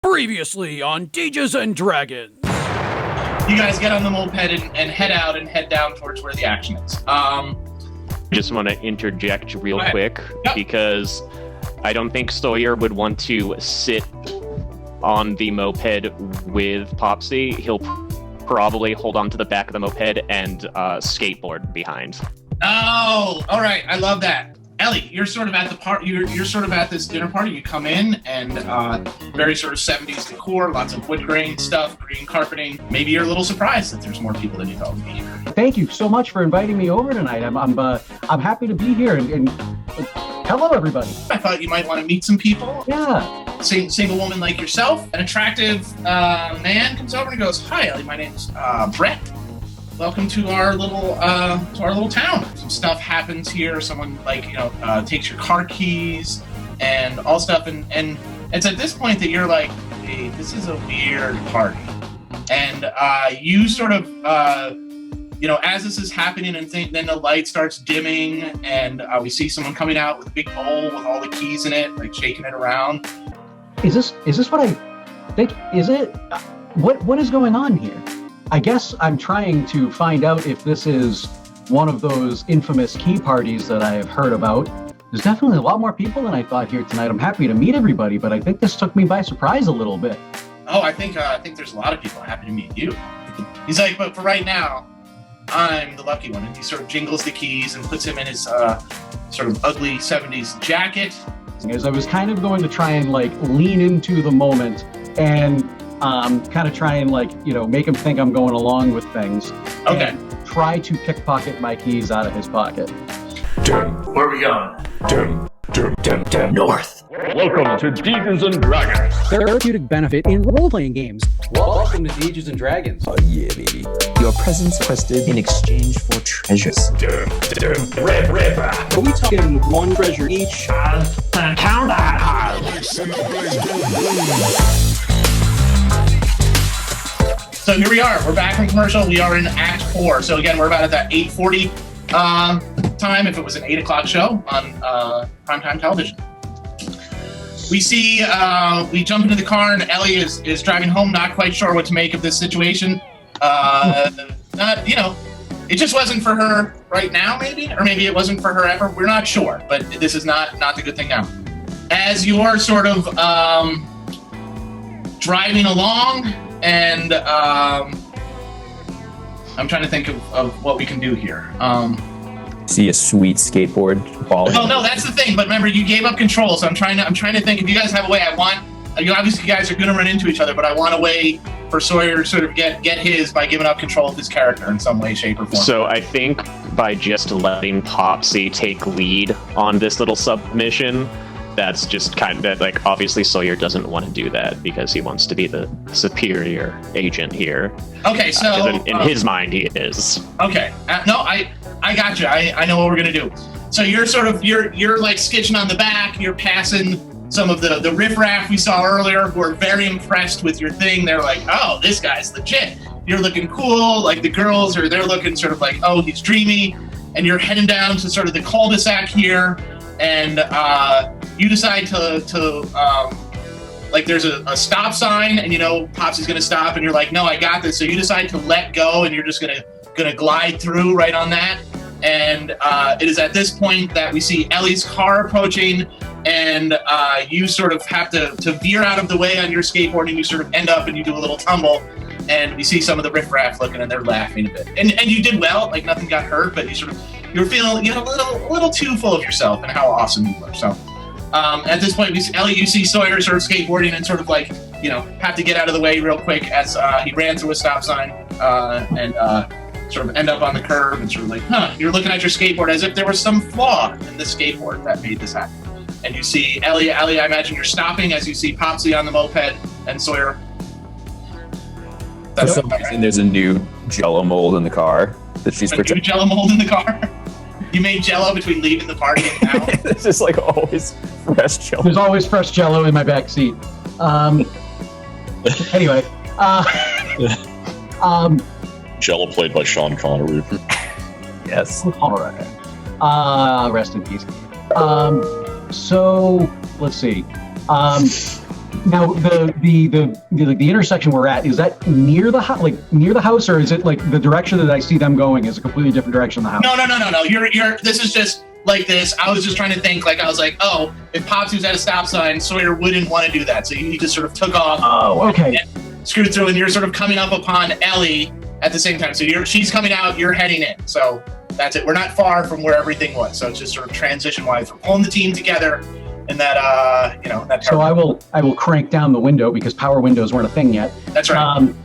Previously on Dages and Dragons. You guys get on the moped and head out and head down towards where the action is. Just want to interject real quick because I don't think Sawyer would want to sit on the moped with Popsy. He'll probably hold on to the back of the moped and skateboard behind. Oh, all right. I love that. Ellie, you're sort of at the part. You're sort of at this dinner party. You come in and very sort of 70s decor, lots of wood grain stuff, green carpeting. Maybe you're a little surprised that there's more people than you thought would be here. Thank you so much for inviting me over tonight. I'm happy to be here and hello everybody. I thought you might want to meet some people. Yeah. Single woman like yourself, an attractive man comes over and goes, "Hi, Ellie. My name's Brett. Welcome to our little town. Some stuff happens here. Someone takes your car keys and all stuff, and it's at this point that you're like, hey, this is a weird party, and you sort of as this is happening, and then the light starts dimming, and we see someone coming out with a big bowl with all the keys in it, like shaking it around. Is this what I think? Is it? What is going on here? I guess I'm trying to find out if this is one of those infamous key parties that I have heard about. There's definitely a lot more people than I thought here tonight. I'm happy to meet everybody, but I think this took me by surprise a little bit. Oh, I think there's a lot of people happy to meet you. He's like, but for right now, I'm the lucky one. And he sort of jingles the keys and puts him in his sort of ugly 70s jacket. As I was kind of going to try and lean into the moment and kind of try and make him think I'm going along with things. Okay. And try to pickpocket my keys out of his pocket. Where are we going? North. Welcome to Dages and Dragons. Therapeutic benefit in role-playing games. Welcome to Dages and Dragons. Oh yeah, baby. Your presence requested in exchange for treasures. Are we talking one treasure each? Count that. So here we are. We're back from commercial. We are in Act 4. So again, we're about at that 8:40 time, if it was an 8 o'clock show on primetime television. We see, we jump into the car, and Ellie is driving home, not quite sure what to make of this situation. It just wasn't for her right now, maybe, or maybe it wasn't for her ever. We're not sure, but this is not the good thing now. As you're sort of driving along, and I'm trying to think of what we can do here. See a sweet skateboard falling. Oh no, that's the thing. But remember, you gave up control, so I'm trying to think. If you guys have a way, obviously you guys are going to run into each other, but I want a way for Sawyer to sort of get his by giving up control of his character in some way, shape, or form. So I think by just letting Popsy take lead on this little submission, that's just kind of obviously Sawyer doesn't want to do that because he wants to be the superior agent here. Okay, so in his mind he is. Okay, no, I got you. I know what we're gonna do. So you're sort of you're skitching on the back. You're passing some of the riffraff we saw earlier, who are very impressed with your thing. They're like, oh, this guy's legit. You're looking cool. Like the girls they're looking sort of like, oh, he's dreamy. And you're heading down to sort of the cul-de-sac here, and you decide to there's a stop sign, and Popsy's gonna stop, and you're like, no, I got this. So you decide to let go, and you're just gonna glide through right on that. And it is at this point that we see Ellie's car approaching, and you sort of have to veer out of the way on your skateboard, and you sort of end up and you do a little tumble, and we see some of the riffraff looking, and they're laughing a bit. And you did well, nothing got hurt, but you're feeling a little too full of yourself and how awesome you were. So at this point, we see Ellie, you see Sawyer sort of skateboarding and sort of have to get out of the way real quick as he ran through a stop sign and sort of end up on the curb, and sort of you're looking at your skateboard as if there was some flaw in the skateboard that made this happen. And you see Ellie, I imagine you're stopping as you see Popsy on the moped and Sawyer. For some reason, there's a new Jello mold in the car that she's protecting. New Jello mold in the car? You made Jello between leaving the party and now? It's just always fresh Jello. There's always fresh Jello in my back seat. Anyway. Jello played by Sean Connery. Yes. All right. Rest in peace. So let's see. Now the intersection we're at, is that near the house, or is it like the direction that I see them going is a completely different direction than the house? No. You're. This is just like this. I was just trying to think. Like I was like, oh, if Popsy was at a stop sign, Sawyer wouldn't want to do that, so he just sort of took off. Oh, okay. And screwed through, and you're sort of coming up upon Ellie at the same time. So she's coming out, you're heading in. So that's it. We're not far from where everything was. So it's just sort of transition-wise. We're pulling the team together. And that, that. So I will crank down the window because power windows weren't a thing yet. That's right.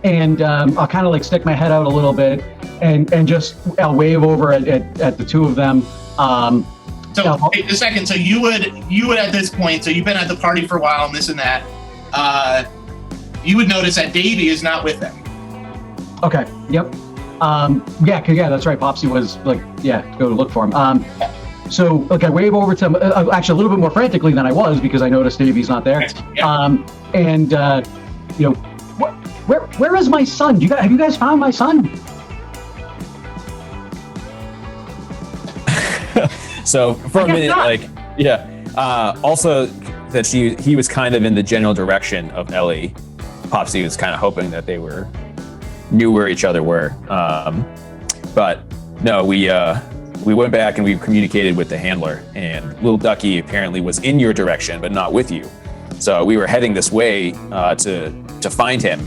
I'll kind of like stick my head out a little bit and just I'll wave over at the two of them. Wait a second. So you would at this point. So you've been at the party for a while and this and that. You would notice that Davy is not with them. Okay. Yep. Yeah. That's right. Popsy was like, go to look for him. So, I wave over to him, actually a little bit more frantically than I was because I noticed Davy's not there. Yeah. Where is my son? Have you guys found my son? So for a minute, also that he was kind of in the general direction of Ellie. Popsy was kind of hoping that they knew where each other were. But no, we went back and we communicated with the handler, and Little Ducky apparently was in your direction, but not with you. So we were heading this way to find him.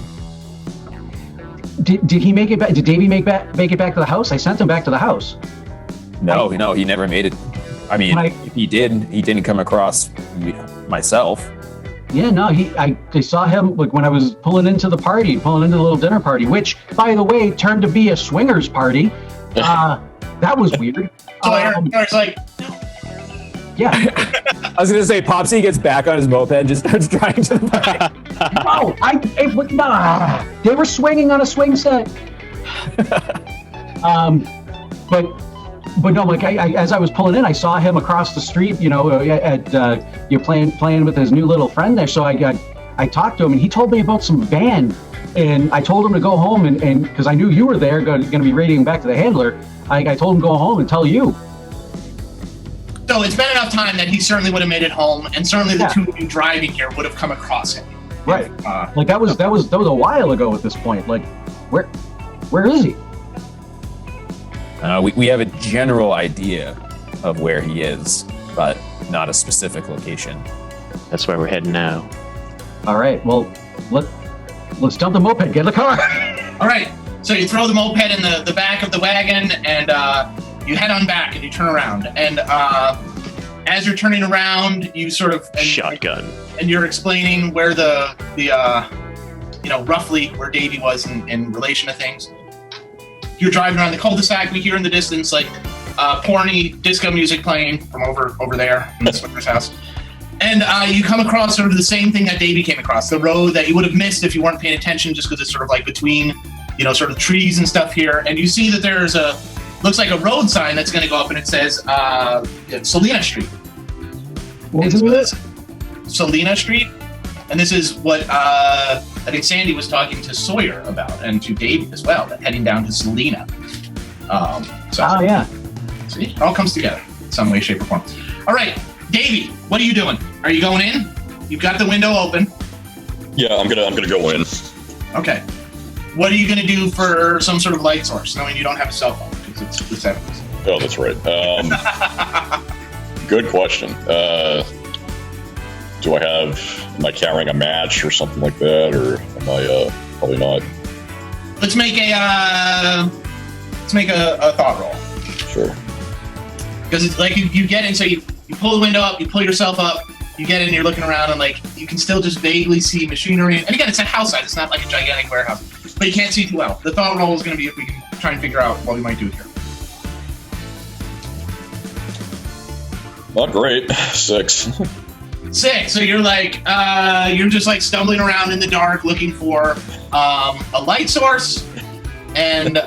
Did he make it back? Did Davy make it back to the house? I sent him back to the house. No, he never made it. I mean, if he didn't come across myself. Yeah, no, I saw him like when I was pulling into the little dinner party, which, by the way, turned to be a swingers party. That was weird. So Eric's like, yeah. I was gonna say, Popsy gets back on his moped and just starts driving to the back. No, they were swinging on a swing set. But no, like as I was pulling in, I saw him across the street. Playing with his new little friend there. So I talked to him, and he told me about some band, and I told him to go home and because I knew you were there, going to be radiating back to the handler. I told him to go home and tell you. So it's been enough time that he certainly would have made it home, and certainly the two of you driving here would have come across him. Right. Like that was a while ago at this point. Like, where is he? We have a general idea of where he is, but not a specific location. That's where we're heading now. All right. Well, let's dump the moped. Get in the car. All right. So you throw the moped in the back of the wagon, and you head on back, and you turn around. And as you're turning around, you sort of shotgun, and you're explaining where the roughly where Davy was in relation to things. You're driving around the cul-de-sac. We hear in the distance like porny disco music playing from over there in the Swinger's house. And you come across sort of the same thing that Davy came across, the road that you would have missed if you weren't paying attention, just because it's sort of like between, sort of trees and stuff here. And you see that there's looks like a road sign that's going to go up, and it says Selena Street. What is it? Selena Street. And this is what I think Sandy was talking to Sawyer about, and to Davey as well, that heading down to Selena. Yeah. See, it all comes together in some way, shape, or form. All right, Davey, what are you doing? Are you going in? You've got the window open. Yeah, I'm gonna go in. Okay. What are you gonna do for some sort of light source, knowing you don't have a cell phone because it's the 70s? Oh, that's right. Good question. Am I carrying a match or something like that, or am I probably not? Let's make a thought roll. Sure. Because it's like you get in, so you pull the window up, you pull yourself up, you get in, you're looking around, and like you can still just vaguely see machinery. And again, it's a house site; it's not like a gigantic warehouse, but you can't see too well. The thought roll is going to be if we can try and figure out what we might do here. Not great. 6. 6. So you're like, you're just like stumbling around in the dark looking for a light source, and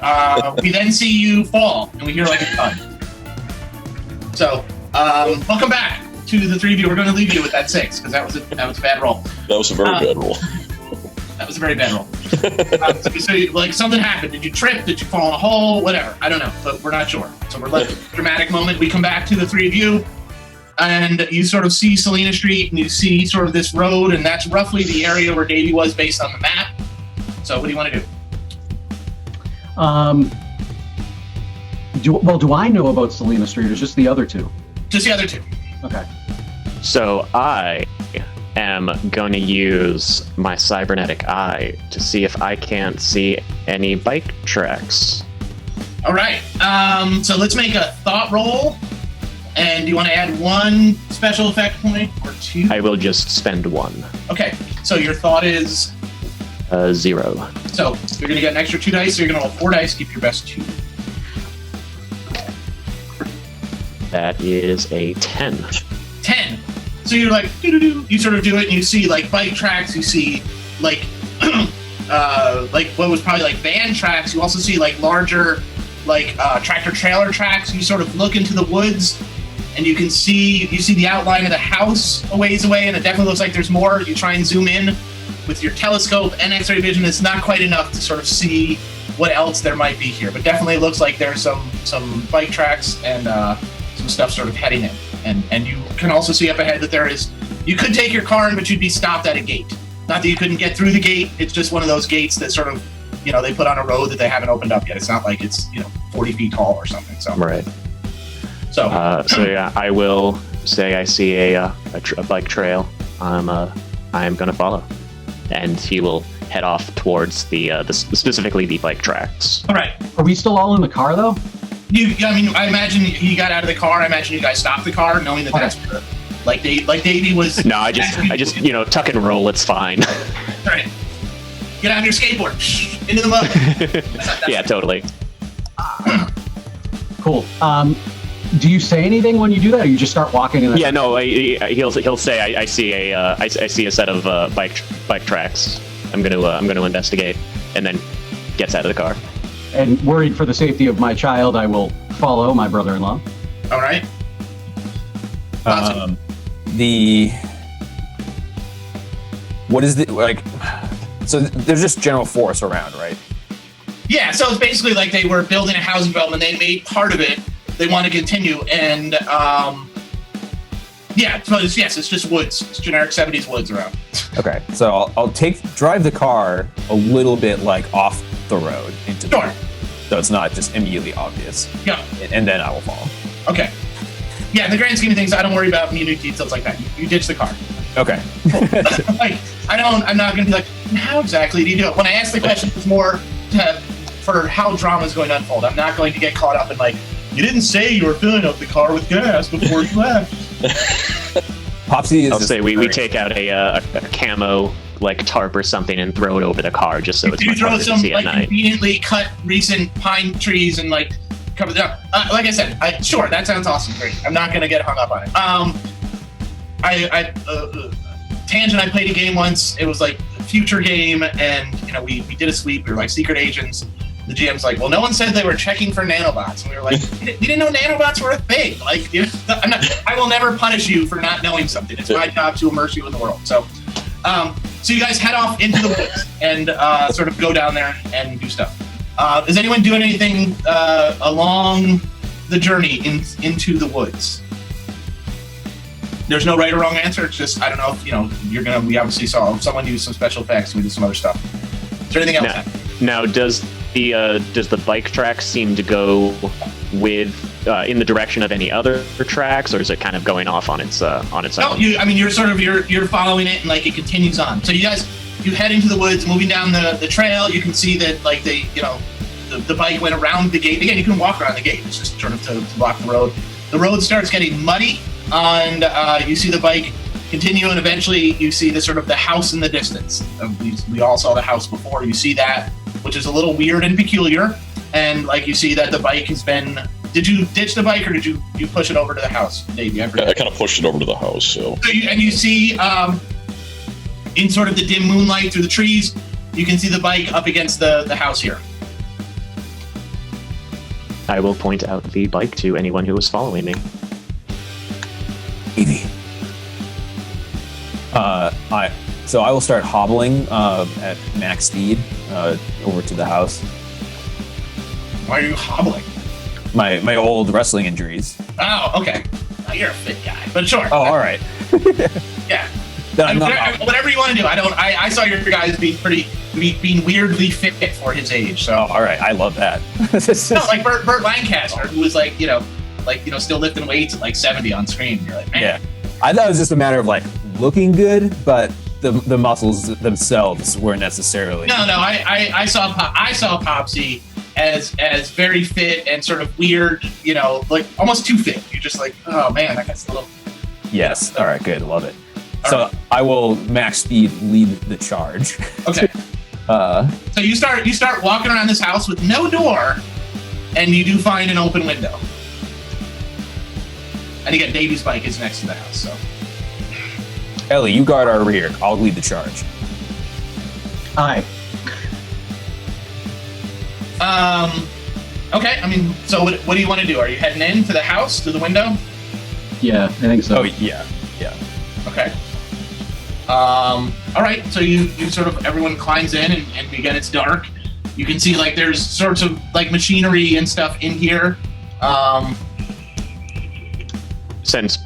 we then see you fall, and we hear like a thud. So, welcome back to the 3 of you. We're going to leave you with that 6 because that was a bad roll. That was a very bad roll. That was a very bad roll. So like something happened. Did you trip? Did you fall in a hole? Whatever. I don't know, but we're not sure. So we're left with a dramatic moment. We come back to the 3 of you. and you sort of see Selena Street, and you see sort of this road, and that's roughly the area where Davy was based on the map. So what do you want to do? Do I know about Selena Street, or just the other two? Just the other two. Okay. So I am going to use my cybernetic eye to see if I can't see any bike tracks. All right. So let's make a thought roll. And do you want to add 1 special effect point or 2? I will just spend 1. Okay. So your thought is 0. So you're going to get an extra 2 dice. So you're going to roll 4 dice. Keep your best 2. That is a 10. 10. So you're like, doo-doo-doo. You sort of do it, and you see like bike tracks. You see like, like what was probably like van tracks. You also see like larger, like tractor trailer tracks. You sort of look into the woods, and you see the outline of the house a ways away, and it definitely looks like there's more. You try and zoom in with your telescope and X-ray vision. It's not quite enough to sort of see what else there might be here, but definitely it looks like there's some bike tracks and some stuff sort of heading in. And you can also see up ahead that you could take your car in, but you'd be stopped at a gate. Not that you couldn't get through the gate, it's just one of those gates that sort of, they put on a road that they haven't opened up yet. It's not like it's, 40 feet tall or something. So Right. So yeah, I will say I see a bike trail. I'm gonna follow, and he will head off towards the specifically the bike tracks. all right. Are we still all in the car, though? I imagine he got out of the car. I imagine you guys stopped the car, knowing that that's where, like Davey was. No, I just tuck and roll. It's fine. All right. Get on your skateboard into the mud. That's Yeah, totally. Cool. Do you say anything when you do that, or you just start walking? In Yeah, no. He'll say I see a set of bike tracks. I'm gonna investigate, and then gets out of the car. And worried for the safety of my child, I will follow my brother-in-law. all right. What is the like? So there's just general forest around, right? Yeah, so it's basically like they were building a housing development. They made part of it. They want to continue, and it's just woods. It's generic 70s woods around. Okay, so I'll drive the car a little bit like off the road into the Sure. so it's not just immediately obvious. Yeah. And then I will follow. Okay. Yeah, in the grand scheme of things, I don't worry about minute details like that. You ditch the car. Okay. Like, I'm not going to be like, how exactly do you do it? When I ask the question, it's more for how drama is going to unfold. I'm not going to get caught up in like, you didn't say you were filling up the car with gas before you left. Popsy is. I'll say we take out a camo like tarp or something and throw it over the car just so it's you much throw harder some to see like at night. conveniently cut recent pine trees and like cover them. Like I said, sure, that sounds awesome. Great. I'm not going to get hung up on it. Tangent, I played a game once. It was like a future game, and we did a sweep. We were like secret agents. The GM's like, well, no one said they were checking for nanobots, and we were like, we didn't know nanobots were a thing. Like, I will never punish you for not knowing something. It's my job to immerse you in the world. So you guys head off into the woods and sort of go down there and do stuff. Is anyone doing anything along the journey into the woods? There's no right or wrong answer. It's just, I don't know if, we obviously saw someone use some special effects and we did some other stuff. Is there anything else? Now does the bike track seem to go with in the direction of any other tracks, or is it kind of going off on its own? No, you're sort of you're following it and like it continues on. So you head into the woods, moving down the trail. You can see that like the bike went around the gate. Again, you can walk around the gate. It's just sort of to block the road. The road starts getting muddy, and you see the bike continue, and eventually you see the house in the distance. We all saw the house before. You see that, which is a little weird and peculiar. And like you see that the bike has been. Did you ditch the bike or did you push it over to the house, Dave? I kind of pushed it over to the house. So you see in sort of the dim moonlight through the trees, you can see the bike up against the house here. I will point out the bike to anyone who is following me. Evie. So I will start hobbling at max speed over to the house. Why are you hobbling? My old wrestling injuries. Oh, okay. Oh, you're a fit guy, but sure. Oh, all right. Yeah. Then I I'm mean, not- whatever you want to do. I saw your guys being weirdly fit for his age. So all right, I love that. no, like Burt Lancaster, who was like still lifting weights at like 70 on screen. You're like, man. Yeah, I thought it was just a matter of like looking good, but the muscles themselves weren't necessarily. No. I saw Popsy as very fit and sort of weird, like almost too fit. You're just like, oh man, that guy's a little. Yes. All right. Good. Love it. All So right. I will max speed lead the charge. Okay. So you start walking around this house with no door, and you do find an open window. And again, Davy's bike is next to the house. So Ellie, you guard our rear. I'll lead the charge. Aye. Okay. I mean, so what do you want to do? Are you heading into the house to the window? Yeah, I think so. Oh yeah. Okay. All right. So you sort of everyone climbs in, and again it's dark. You can see like there's sorts of like machinery and stuff in here. Since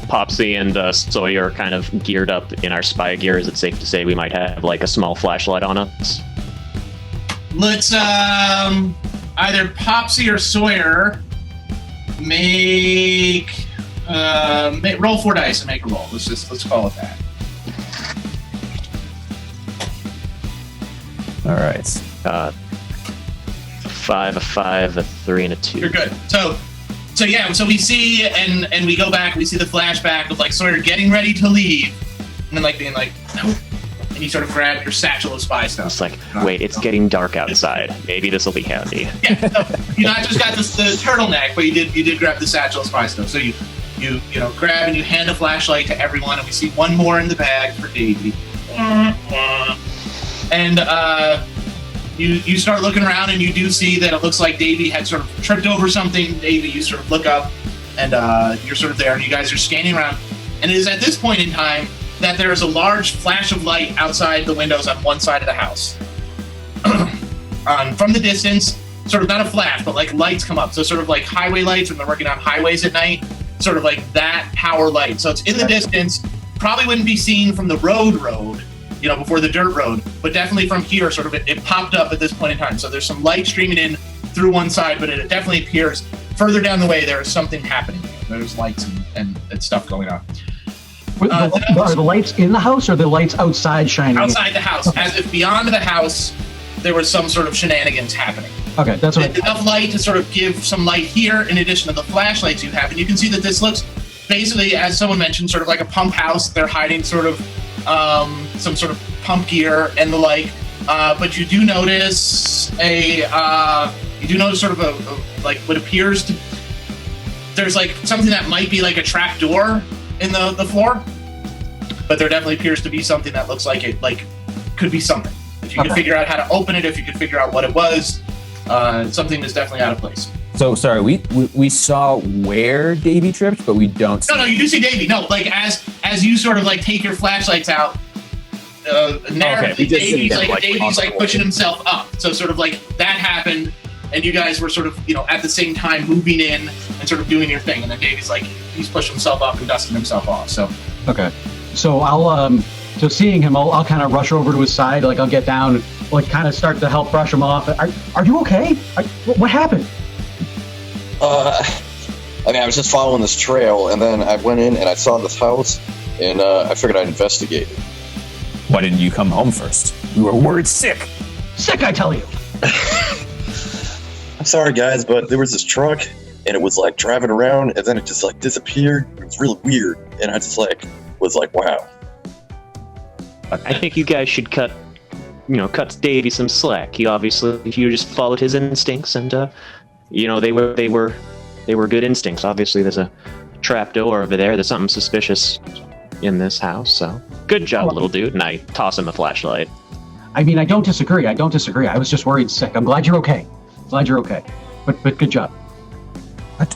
Popsy and Sawyer are kind of geared up in our spy gear, is it safe to say we might have like a small flashlight on us? Let's either Popsy or Sawyer roll 4 dice and make a roll. Let's call it that. All right. 5, a 5, a 3, and a 2. You're good. So we see and we go back. We see the flashback of like Sawyer getting ready to leave, and then like being like, no. And you sort of grab your satchel of spy stuff. It's like, wait, it's getting dark outside. Maybe this will be handy. Yeah, so you not just got the turtleneck, but you did grab the satchel of spy stuff. So you grab and you hand a flashlight to everyone, and we see one more in the bag for Davy. And you start looking around, and you do see that it looks like Davy had sort of tripped over something. Davy, you sort of look up, and you're sort of there, and you guys are scanning around. And it is at this point in time that there is a large flash of light outside the windows on one side of the house. From the distance, sort of not a flash, but like lights come up. So sort of like highway lights when they're working on highways at night, sort of like that power light. So it's in the distance, probably wouldn't be seen from the road, before the dirt road, but definitely from here, sort of it popped up at this point in time. So there's some light streaming in through one side, but it definitely appears further down the way there is something happening. There's lights and stuff going on. Are the lights in the house or the lights outside shining? Outside the house, as if beyond the house there was some sort of shenanigans happening. Okay, that's what enough light to sort of give some light here in addition to the flashlights you have. And you can see that this looks basically, as someone mentioned, sort of like a pump house. They're hiding sort of some sort of pump gear and the like. But you do notice sort of a like what appears to, there's like something that might be like a trap door in the floor, but there definitely appears to be something that looks like it like could be something. If you could figure out how to open it, if you could figure out what it was, something is definitely out of place. So sorry, we saw where Davy tripped, but we don't see. No, you do see Davy. No, like as you sort of like take your flashlights out, narratively, Davy's like pushing himself up. So sort of like that happened, and you guys were sort of at the same time moving in and sort of doing your thing, and then Davy's like he's pushing himself up and dusting himself off. So okay, so I'll so seeing him, I'll kind of rush over to his side, like I'll get down, like kind of start to help brush him off. Are you okay? What happened? I was just following this trail, and then I went in and I saw this house, and I figured I'd investigate it. Why didn't you come home first? We were worried sick. Sick, I tell you. I'm sorry, guys, but there was this truck, and it was like driving around, and then it just like disappeared. It was really weird, and I just was like, wow. I think you guys should cut Davey some slack. He just followed his instincts, and they were good instincts. Obviously, there's a trap door over there. There's something suspicious in this house. So good job, little dude. And I toss him a flashlight. I mean, I don't disagree. I was just worried sick. I'm glad you're okay. But good job.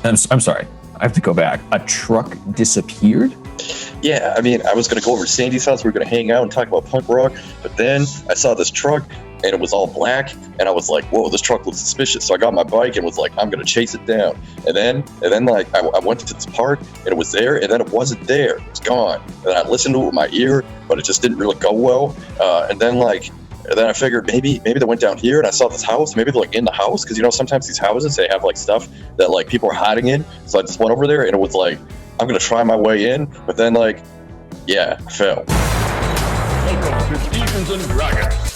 I'm sorry. I have to go back. A truck disappeared? Yeah, I mean, I was going to go over to Sandy's house. We were going to hang out and talk about punk rock. But then I saw this truck and it was all black, and I was like, whoa, this truck looks suspicious. So I got my bike and was like, I'm gonna chase it down. And then like I went to this park, and it was there, and then it wasn't there. It was gone. And then I listened to it with my ear, but it just didn't really go well. And then I figured maybe they went down here, and I saw this house. Maybe they're like in the house, because sometimes these houses, they have like stuff that like people are hiding in. So I just went over there, and it was like, I'm gonna try my way in, but then I fell. Welcome to Dungeons and Dragons.